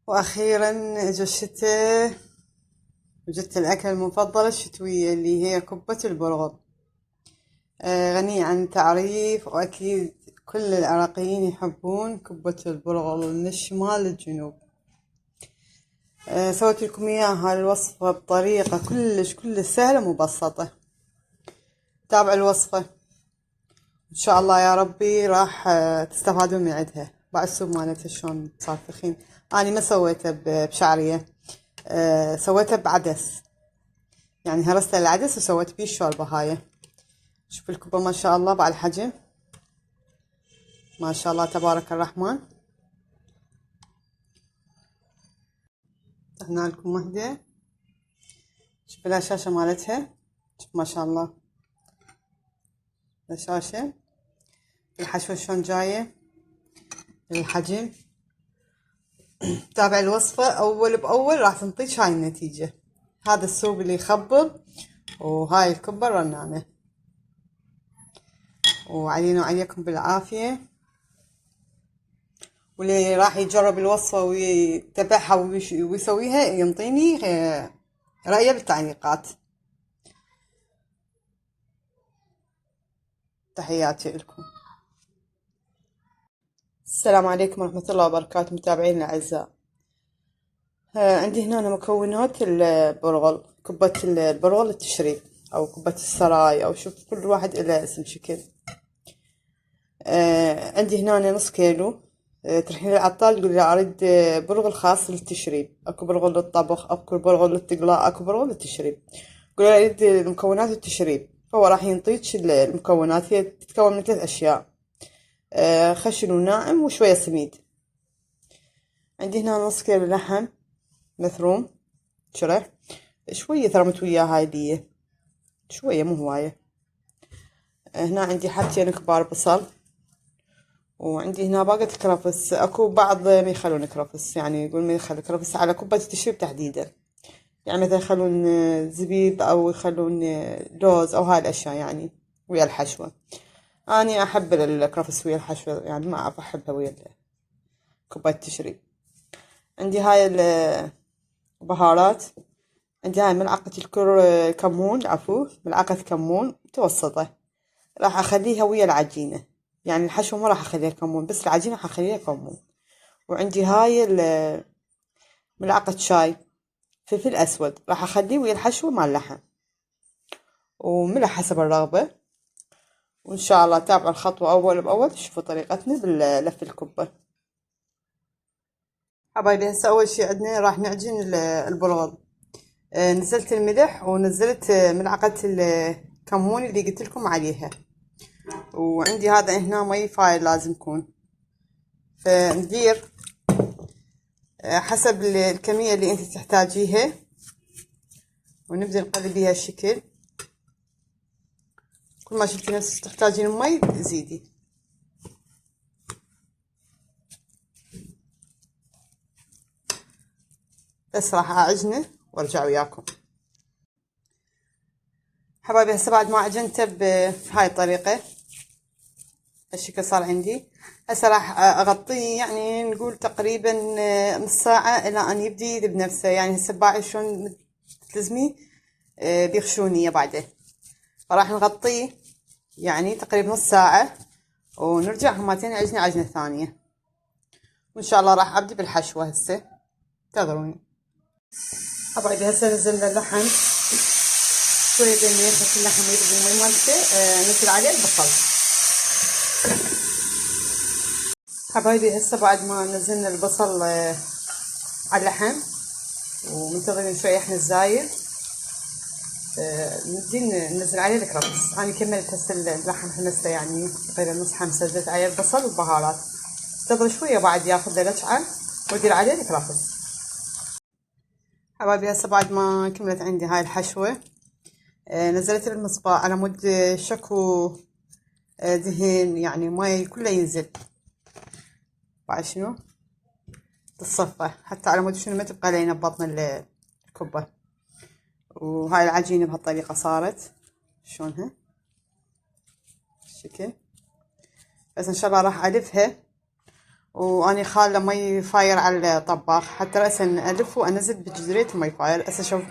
واخيرا اجى الشتاء. وجدت الاكلة المفضلة الشتوية اللي هي كبة البرغل. غنية عن التعريف، واكيد كل العراقيين يحبون كبة البرغل من الشمال للجنوب. سويت لكم اياها الوصفة بطريقة كلش سهلة ومبسطة. تابعوا الوصفة ان شاء الله يا ربي، راح تستفادون من عندها. بعد السوق مالتها شلون صار ثخين. اني ما سويته بشعرية، سويته بعدس، يعني هرست العدس وسويت بيه الشوربة هاي. شوف الكبة ما شاء الله بعد الحجم، ما شاء الله تبارك الرحمن. هنا لكم وحدة، شوف الهشاشة مالتها، شوف ما شاء الله الهشاشة. الحشوة شلون جاية، الحجم. تابع الوصفة أول بأول راح تنطيك هاي النتيجة. هذا السوق اللي يخبل، وهاي الكبة الرنانة. وعلينا وعليكم بالعافية. واللي راح يجرب الوصفة ويتبعها ويسويها ينطيني رأيه بالتعليقات. تحياتي لكم. السلام عليكم ورحمة الله وبركاته متابعينا الأعزاء. عندي هنا مكونات البرغل، كبة البرغل التشريب أو كبة السراي، أو شوف كل واحد إله اسم شكل. عندي هنا نص كيلو. تروحين للعطار تقول له أريد برغل خاص للتشريب. أكو برغل للطبخ، أكو برغل للتقلاء، أكو برغل للتشريب. قولي له أريد المكونات التشريب، فهو راح ينطيك المكونات. هي تتكون من 3 أشياء: خشن وناعم وشوية سميد. عندي هنا نص كيلو لحم مثروم شرح، شوية ثرمت وياه هاي دي، شوية مو هواية. هنا عندي حبتين كبار بصل. وعندي هنا باقة كرفس. اكو بعض ما يخلون كرفس، يعني يقول ما يخلون كرفس على كوباية التشريب تحديدا. يعني مثلا يخلون زبيب او يخلون لوز او هاي الاشياء يعني ويا الحشوة. اني احب الكرفس ويا الحشوة، يعني ما اعرف احبها ويا كوباية التشريب. عندي هاي البهارات. عندي هاي ملعقة كمون، عفو ملعقة كمون متوسطة. راح اخليها ويا العجينة، يعني الحشوة ما راح اخليها كمون، بس العجينة راح اخليها كمون. وعندي هاي ملعقة شاي فلفل اسود، راح اخليه ويا الحشوة مع اللحم. وملح حسب الرغبة. وان شاء الله تابعوا الخطوة اول باول تشوفوا طريقتنا باللف الكبة. حبايبي هسه اول شي عندنا راح نعجن البرغل. نزلت الملح ونزلت ملعقة الكمون اللي قلت لكم عليها. وعندي هذا هنا مي فاير لازم يكون، فندير حسب الكمية اللي انت تحتاجيها. ونبدأ نقلب بيها الشكل. كل ما شفتي نفسك تحتاجين المي زيدي. بس راح اعجنه وارجع وياكم. حبايبي هسه بعد ما عجنته بهاي الطريقة الشكل صار عندي. هسه راح اغطيه، يعني نقول تقريبا نص ساعة الى ان يبدي يذوب بنفسه. يعني هسه باعي شلون تلزمي بيخشونية بعده. فراح نغطيه يعني تقريبا نص ساعة، ونرجع همتين عجنة عجنة ثانية. وان شاء الله راح ابدي بالحشوة هسه، انتظروني. حبايبي هسه نزلنا اللحم شوية بين ما يخلص اللحم ويذوب المي مالته. نزل عليه البصل. حبايبي هسه بعد ما نزلنا البصل على اللحم ومنتظرين شوية احنا الزايد، نجي ننزل عليه الكرفس. انا كملت هسه اللحم حمسته، يعني تقريبا نص حمسه. زدت عليه البصل والبهارات. انتظر شوية بعد ياخذ له لجعة وادير عليه الكرفس. حبايبي هسه بعد ما كملت عندي هاي الحشوة، نزلت بالمصفاة على مود شكو دهن، يعني ماي كله ينزل. بعد شنو تصفى حتى على مود شنو ما تبقى لينا ببطن الكبة. وهاي العجينة بهالطريقة صارت شلونها الشكل. بس ان شاء الله راح الفها واني خاله مي فاير على الطباخ حتى رأسا الف وانزل بجزرية المي فاير. هسه شوفكم